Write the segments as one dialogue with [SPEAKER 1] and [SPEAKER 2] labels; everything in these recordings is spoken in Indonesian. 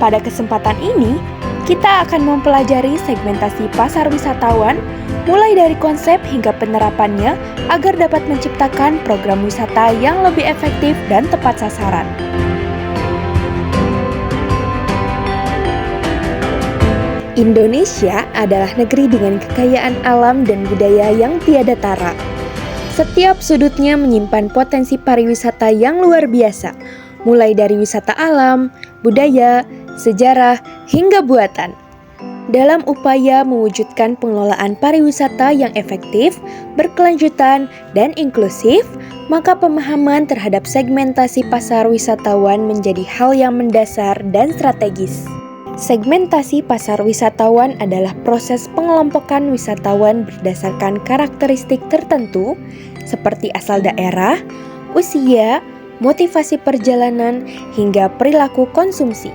[SPEAKER 1] Pada kesempatan ini, kita akan mempelajari segmentasi pasar wisatawan, mulai dari konsep hingga penerapannya agar dapat menciptakan program wisata yang lebih efektif dan tepat sasaran. Indonesia adalah negeri dengan kekayaan alam dan budaya yang tiada tara. Setiap sudutnya menyimpan potensi pariwisata yang luar biasa, mulai dari wisata alam, budaya, sejarah, hingga buatan. Dalam upaya mewujudkan pengelolaan pariwisata yang efektif, berkelanjutan, dan inklusif, maka pemahaman terhadap segmentasi pasar wisatawan menjadi hal yang mendasar dan strategis. Segmentasi pasar wisatawan adalah proses pengelompokan wisatawan berdasarkan karakteristik tertentu seperti asal daerah, usia, motivasi perjalanan, hingga perilaku konsumsi.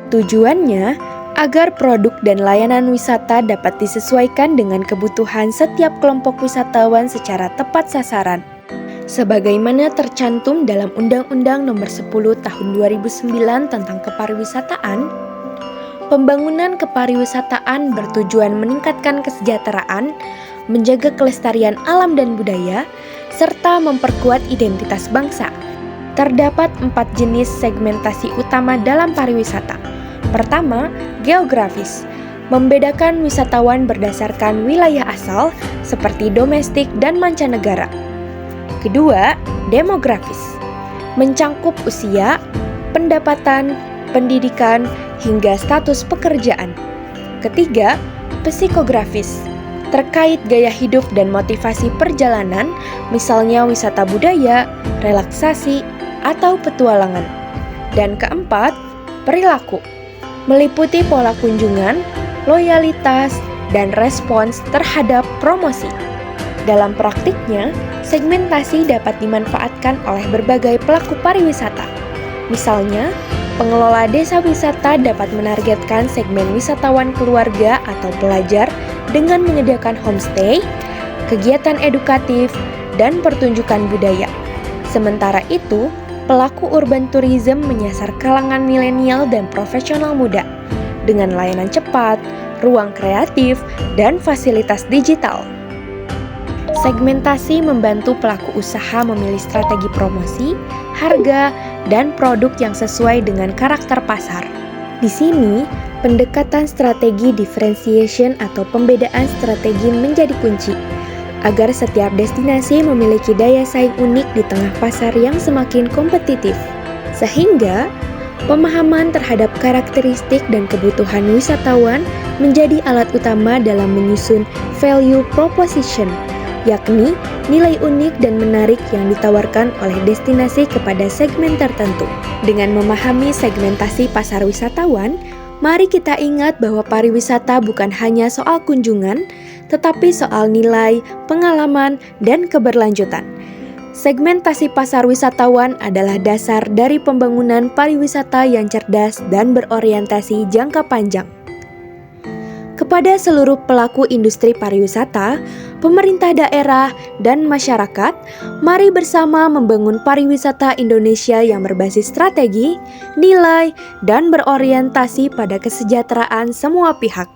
[SPEAKER 1] Tujuannya agar produk dan layanan wisata dapat disesuaikan dengan kebutuhan setiap kelompok wisatawan secara tepat sasaran. Sebagaimana tercantum dalam Undang-Undang Nomor 10 Tahun 2009 tentang Kepariwisataan, pembangunan kepariwisataan bertujuan meningkatkan kesejahteraan, menjaga kelestarian alam dan budaya, serta memperkuat identitas bangsa. Terdapat 4 jenis segmentasi utama dalam pariwisata. Pertama, geografis, membedakan wisatawan berdasarkan wilayah asal seperti domestik dan mancanegara. Kedua, demografis, mencangkup usia, pendapatan, pendidikan, hingga status pekerjaan. Ketiga, psikografis, terkait gaya hidup dan motivasi perjalanan, misalnya wisata budaya, relaksasi, atau petualangan. Dan keempat, perilaku, meliputi pola kunjungan, loyalitas, dan respons terhadap promosi. Dalam praktiknya, segmentasi dapat dimanfaatkan oleh berbagai pelaku pariwisata. Misalnya, pengelola desa wisata dapat menargetkan segmen wisatawan keluarga atau pelajar dengan menyediakan homestay, kegiatan edukatif, dan pertunjukan budaya. Sementara itu, pelaku urban tourism menyasar kalangan milenial dan profesional muda dengan layanan cepat, ruang kreatif, dan fasilitas digital. Segmentasi membantu pelaku usaha memilih strategi promosi, harga, dan produk yang sesuai dengan karakter pasar. Di sini, pendekatan strategi differentiation atau pembedaan strategi menjadi kunci, agar setiap destinasi memiliki daya saing unik di tengah pasar yang semakin kompetitif. Sehingga, pemahaman terhadap karakteristik dan kebutuhan wisatawan menjadi alat utama dalam menyusun value proposition, yakni nilai unik dan menarik yang ditawarkan oleh destinasi kepada segmen tertentu. Dengan memahami segmentasi pasar wisatawan, mari kita ingat bahwa pariwisata bukan hanya soal kunjungan, tetapi soal nilai, pengalaman, dan keberlanjutan. Segmentasi pasar wisatawan adalah dasar dari pembangunan pariwisata yang cerdas dan berorientasi jangka panjang. Kepada seluruh pelaku industri pariwisata, pemerintah daerah, dan masyarakat, mari bersama membangun pariwisata Indonesia yang berbasis strategi, nilai, dan berorientasi pada kesejahteraan semua pihak.